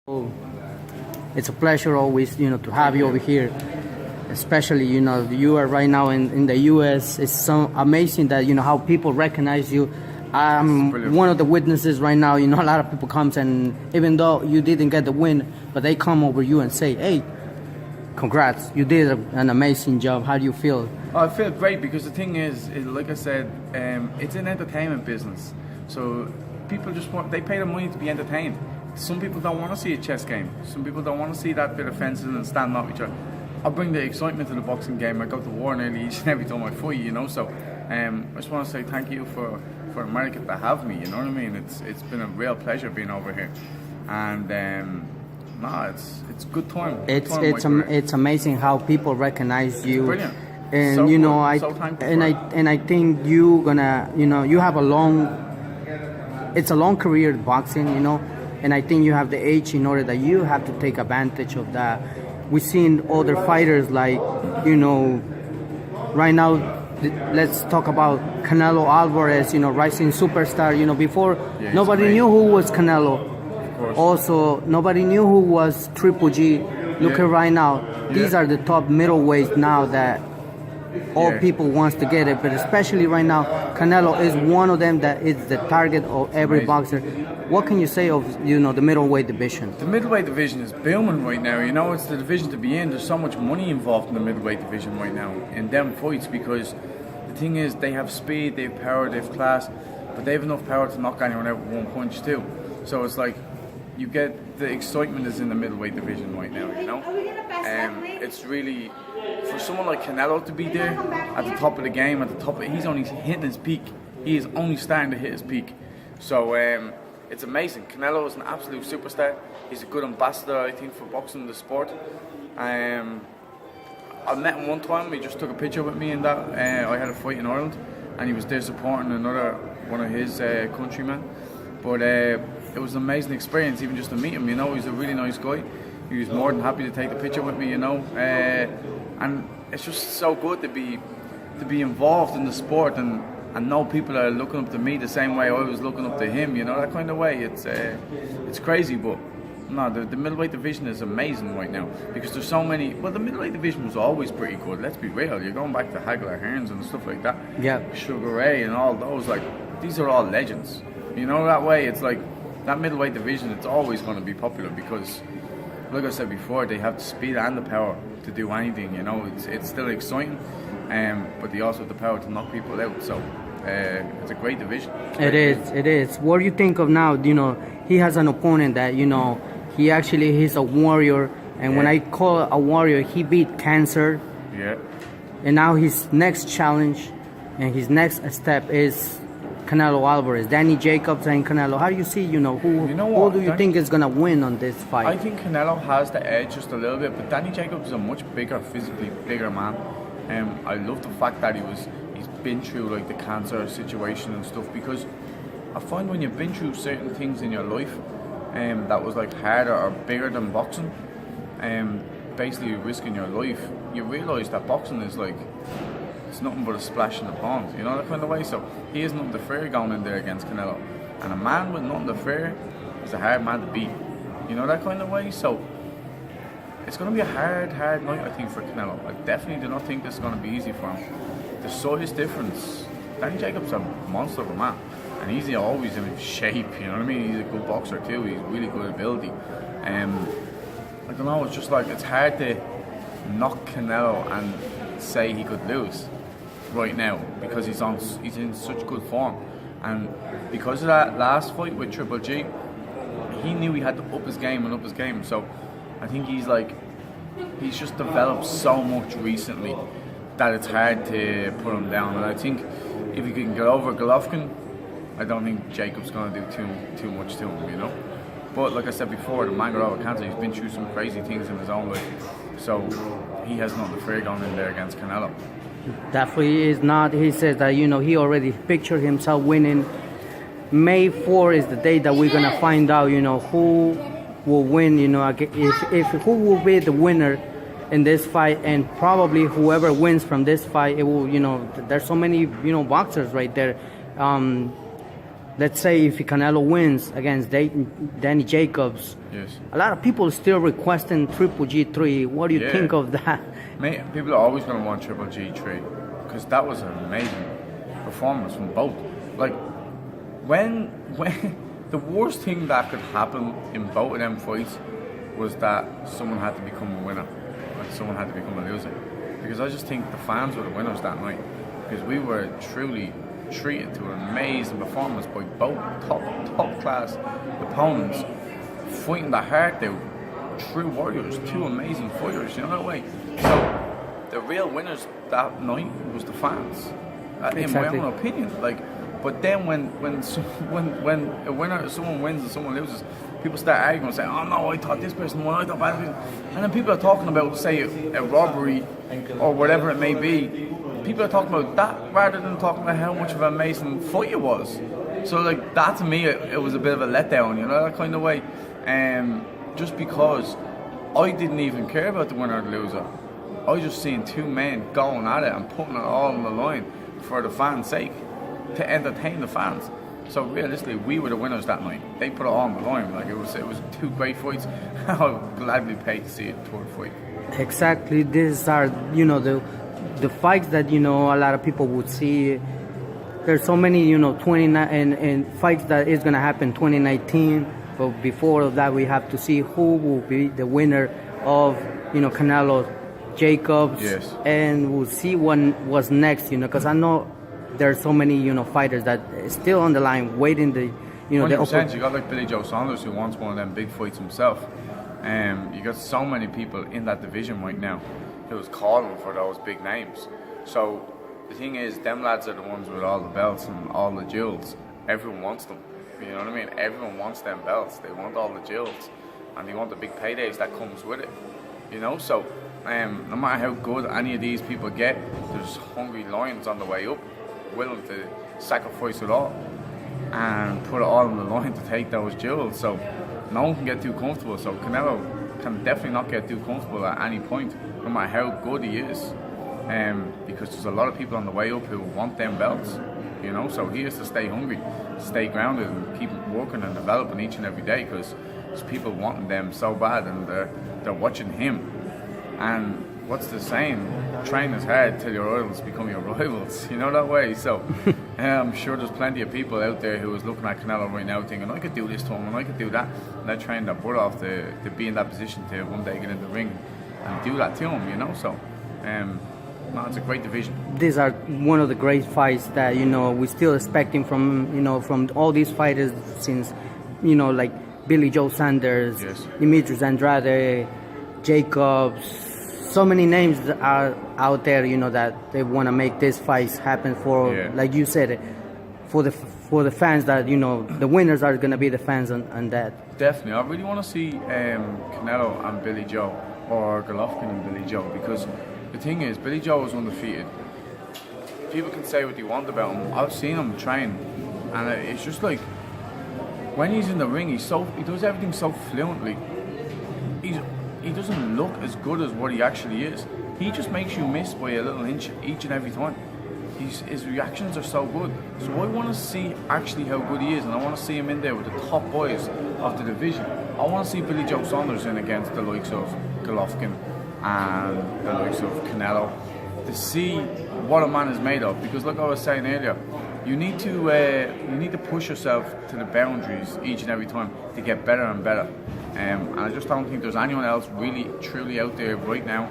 Oh, it's a pleasure always, to have you over here. Especially, you are right now in the U.S. It's so amazing that, how people recognize you. I'm one of the witnesses right now. A lot of people comes, and even though you didn't get the win, but they come over you and say, hey, congrats, you did an amazing job. How do you feel? Oh, I feel great because the thing is, like I said, it's an entertainment business. So people they pay the money to be entertained. Some people don't want to see a chess game. Some people don't want to see that bit of fencing and standing up each other. I bring the excitement to the boxing game. I go to war nearly each and every time I fight, So I just want to say thank you for America to have me, you know what I mean? It's been a real pleasure being over here. And it's good time. It's amazing how people recognize you. Brilliant. And so I think you gonna you have it's a long career in boxing, and I think you have the age in order that you have to take advantage of that. We've seen other fighters like, right now, let's talk about Canelo, Alvarez, rising superstar. Before nobody knew who was Canelo. Also, nobody knew who was Triple G. Look at right now. These are the top middleweights now that all people wants to get it, but especially right now, Canelo is one of them that is the target of every boxer. What can you say of the middleweight division? The middleweight division is booming right now. It's the division to be in. There's so much money involved in the middleweight division right now in them fights, because the thing is, they have speed, they have power, they have class, but they have enough power to knock anyone out with one punch too. So it's like you get the excitement is in the middleweight division right now. It's really, for someone like Canelo to be there at the top of the game, he's only hitting his peak. He is only starting to hit his peak. So it's amazing. Canelo is an absolute superstar. He's a good ambassador, I think, for boxing, the sport. I met him one time. He just took a picture with me, and that I had a fight in Ireland, and he was there supporting one of his countrymen. But it was an amazing experience, even just to meet him. He's a really nice guy. He was more than happy to take the picture with me, and it's just so good to be involved in the sport and know people are looking up to me the same way I was looking up to him, that kind of way. It's crazy, but no, the middleweight division is amazing right now because there's so many. Well, the middleweight division was always pretty good. Let's be real. You're going back to Hagler Hearns and stuff like that. Yeah. Sugar Ray and all those. These are all legends. That way. It's like that middleweight division. It's always going to be popular because, like I said before, they have the speed and the power to do anything. It's still exciting, but they also have the power to knock people out. So it's a great division. It is. What do you think of now? He has an opponent that he's a warrior, and when I call a warrior, he beat cancer. Yeah. And now his next challenge and his next step is Canelo Alvarez, Danny Jacobs and Canelo. How do you see, who do you think is going to win on this fight? I think Canelo has the edge just a little bit, but Danny Jacobs is a much bigger, physically bigger man. I love the fact that he's been through the cancer situation and stuff, because I find when you've been through certain things in your life that was harder or bigger than boxing, basically risking your life, you realise that boxing is it's nothing but a splash in the pond, that kind of way. So he has nothing to fear going in there against Canelo, and a man with nothing to fear is a hard man to beat, that kind of way. So it's going to be a hard night, I think, for Canelo. I definitely do not think this is going to be easy for him. The size difference, Danny Jacobs is a monster of a man, and he's always in shape, He's a good boxer too, he's really good ability. I don't know, it's just it's hard to knock Canelo and say he could lose right now because he's in such good form, and because of that last fight with Triple G, he knew he had to up his game. So I think he's just developed so much recently that it's hard to put him down. And I think if he can get over Golovkin, I don't think Jacob's going to do too much to him, But like I said before, the man got over cancer. He's been through some crazy things in his own life, so he has nothing to fear going in there against Canelo. Definitely is not. He says that he already pictured himself winning. May 4 is the day that we're gonna find out who will win. If who will be the winner in this fight, and probably whoever wins from this fight, it will. There's so many boxers right there. let's say if Canelo wins against Danny Jacobs, Yes. a lot of people still requesting Triple G3. What do you think of that? Mate, people are always going to want Triple G3 because that was an amazing performance from both. Like, when the worst thing that could happen in both of them fights was that someone had to become a winner and someone had to become a loser. Because I just think the fans were the winners that night. Because we were truly treated to an amazing performance by both top class opponents, fighting the heart out. True warriors, two amazing fighters, you know that way. So the real winners that night was the fans, in my own opinion. Like, but then when a winner, someone wins and someone loses, people start arguing and saying, "Oh no, I thought this person won, I thought that person," and then people are talking about, say, a robbery or whatever it may be. People are talking about that rather than talking about how much of an amazing fight it was. So like that to me, it was a bit of a letdown, you know, that kind of way. Just because I didn't even care about the winner or the loser. I was just seeing two men going at it and putting it all on the line for the fans' sake, to entertain the fans. So realistically, we were the winners that night. They put it all on the line. Like it was two great fights. I would gladly pay to see a third fight. Exactly. These are, you know, the fights that, you know, a lot of people would see. There's so many, you know, 29 and fights that is gonna happen 2019. But before that, we have to see who will be the winner of, you know, Canelo, Jacobs, yes. And we'll see what was next, you know, because I know there's so many, you know, fighters that is still on the line waiting the, you know, 100%. You got like Billy Joe Saunders who wants one of them big fights himself. You got so many people in that division right now who's calling for those big names. So the thing is, them lads are the ones with all the belts and all the jewels. Everyone wants them. You know what I mean? Everyone wants them belts. They want all the jewels, and they want the big paydays that comes with it. You know, so no matter how good any of these people get, there's hungry lions on the way up, willing to sacrifice it all and put it all on the line to take those jewels. So no one can get too comfortable. So Canelo can definitely not get too comfortable at any point, no matter how good he is, because there's a lot of people on the way up who want them belts. You know, so he has to stay hungry, stay grounded, and keep working and developing each and every day, because there's people wanting them so bad, and they're watching him. And what's the saying? Train as hard till your idols become your rivals. You know that way. So I'm sure there's plenty of people out there who is looking at Canelo right now, thinking, I could do this to him and I could do that, and they're trying their butt off to be in that position to one day get in the ring and do that to him. You know, so. No, it's a great division. These are one of the great fights that, you know, we're still expecting from, you know, from all these fighters since, you know, like Billy Joe Saunders, yes. Demetrius Andrade, Jacobs. So many names are out there, you know, that they want to make these fights happen for, like you said, for the fans that, you know, the winners are going to be the fans on that. Definitely. I really want to see Canelo and Billy Joe, or Golovkin and Billy Joe, because the thing is, Billy Joe was undefeated. People can say what they want about him. I've seen him train, and it's just like when he's in the ring, he does everything so fluently. He doesn't look as good as what he actually is. He just makes you miss by a little inch each and every time. His reactions are so good. So I want to see actually how good he is, and I want to see him in there with the top boys of the division. I want to see Billy Joe Saunders in against the likes of Golovkin and the likes of Canelo, to see what a man is made of. Because like I was saying earlier, you need to push yourself to the boundaries each and every time to get better and better. And I just don't think there's anyone else really truly out there right now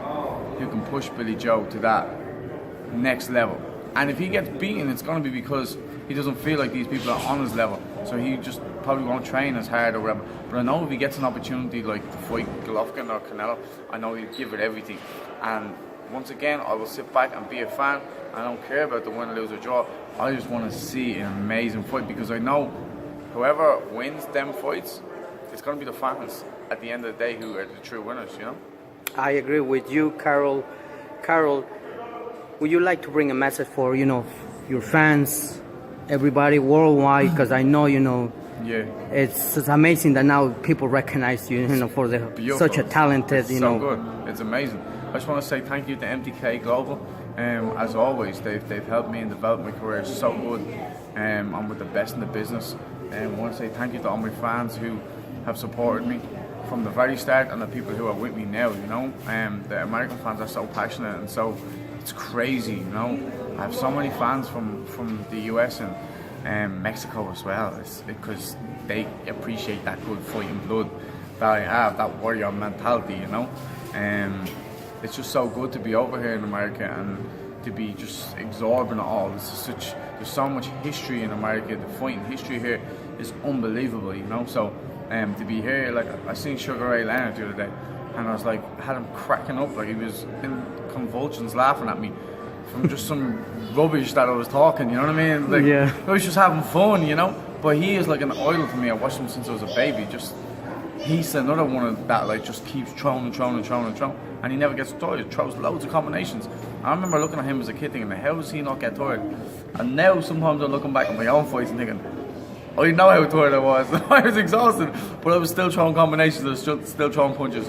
who can push Billy Joe to that next level. And if he gets beaten, it's going to be because he doesn't feel like these people are on his level, so he just probably won't train as hard or whatever. But I know if he gets an opportunity like to fight Golovkin or Canelo, I know he'll give it everything. And once again, I will sit back and be a fan. I don't care about the win, lose or draw. I just want to see an amazing fight, because I know whoever wins them fights, it's going to be the fans at the end of the day who are the true winners, you know? I agree with you, Carroll. Carroll, would you like to bring a message for, you know, your fans, everybody worldwide? Because I know, you know, it's amazing that now people recognize you, you know, for such a talented, you know. So good. It's amazing. I just want to say thank you to MTK Global. As always, they've helped me and developed my career so good. I'm with the best in the business. I want to say thank you to all my fans who have supported me from the very start and the people who are with me now, you know. The American fans are so passionate and so, it's crazy, you know. I have so many fans from the US and Mexico as well. It's because they appreciate that good fighting blood that I have, that warrior mentality, you know. It's just so good to be over here in America and to be just absorbing it all. There's so much history in America. The fighting history here is unbelievable, you know. So to be here, like I seen Sugar Ray Leonard the other day, and I was like, had him cracking up, like he was in convulsions laughing at me from just some rubbish that I was talking, you know what I mean? Like, yeah. I was just having fun, you know. But he is like an idol to me. I watched him since I was a baby. He's another one of that, like, just keeps throwing, and he never gets tired. Throws loads of combinations. I remember looking at him as a kid thinking, how does he not get tired? And now sometimes I'm looking back at my own fights and thinking, I know how tired I was. I was exhausted, but I was still throwing combinations. I was still throwing punches.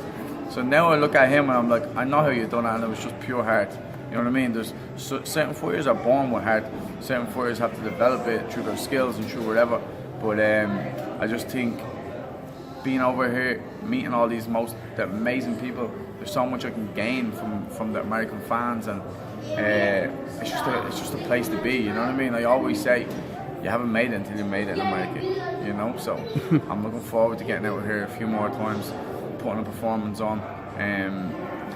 So now I look at him and I'm like, I know how you've done it, and it was just pure heart. You know what I mean? There's certain fighters are born with heart. Certain fighters have to develop it through their skills and through whatever. But I just think being over here, meeting all these the amazing people, there's so much I can gain from the American fans, and it's just a place to be. You know what I mean? I always say, you haven't made it until you made it in America. You know, so I'm looking forward to getting out here a few more times, putting a performance on,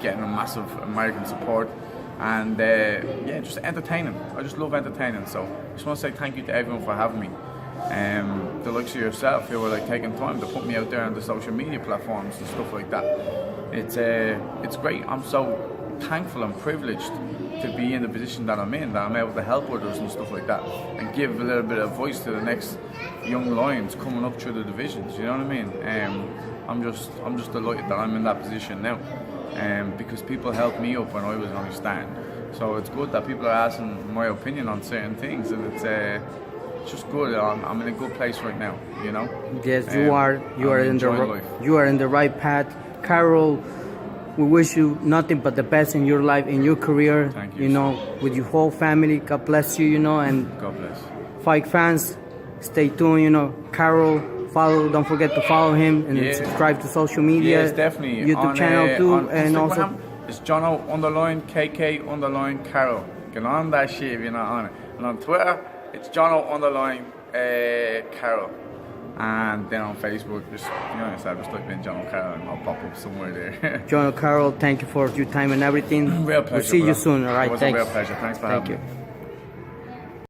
getting a massive American support, and yeah, just entertaining. I just love entertaining. So I just want to say thank you to everyone for having me. The likes of yourself who were like taking time to put me out there on the social media platforms and stuff like that. It's great. I'm so thankful and privileged to be in the position that I'm in, that I'm able to help others and stuff like that, and give a little bit of voice to the next young lions coming up through the divisions. You know what I mean? I'm just delighted that I'm in that position now, because people helped me up when I was only starting. So it's good that people are asking my opinion on certain things, and it's just good. I'm in a good place right now, you know. Yes, you are. You are in the right path, Carroll. We wish you nothing but the best in your life, in your career. Thank you. You know, with your whole family. God bless you. You know, and God bless. Fight fans, stay tuned. You know, Carroll. Don't forget to follow him and subscribe to social media. Yes, definitely. YouTube channel too, and Instagram, also it's Jono_KK_Carroll. Get on that shit if you're not on it. And on Twitter, it's Jono_Carroll. And then on Facebook, just type in Jono Carroll and I'll pop up somewhere there. Jono Carroll, thank you for your time and everything. Real pleasure. We'll see you soon. All right, it was thanks. a real pleasure. Thanks for having me. Thank you.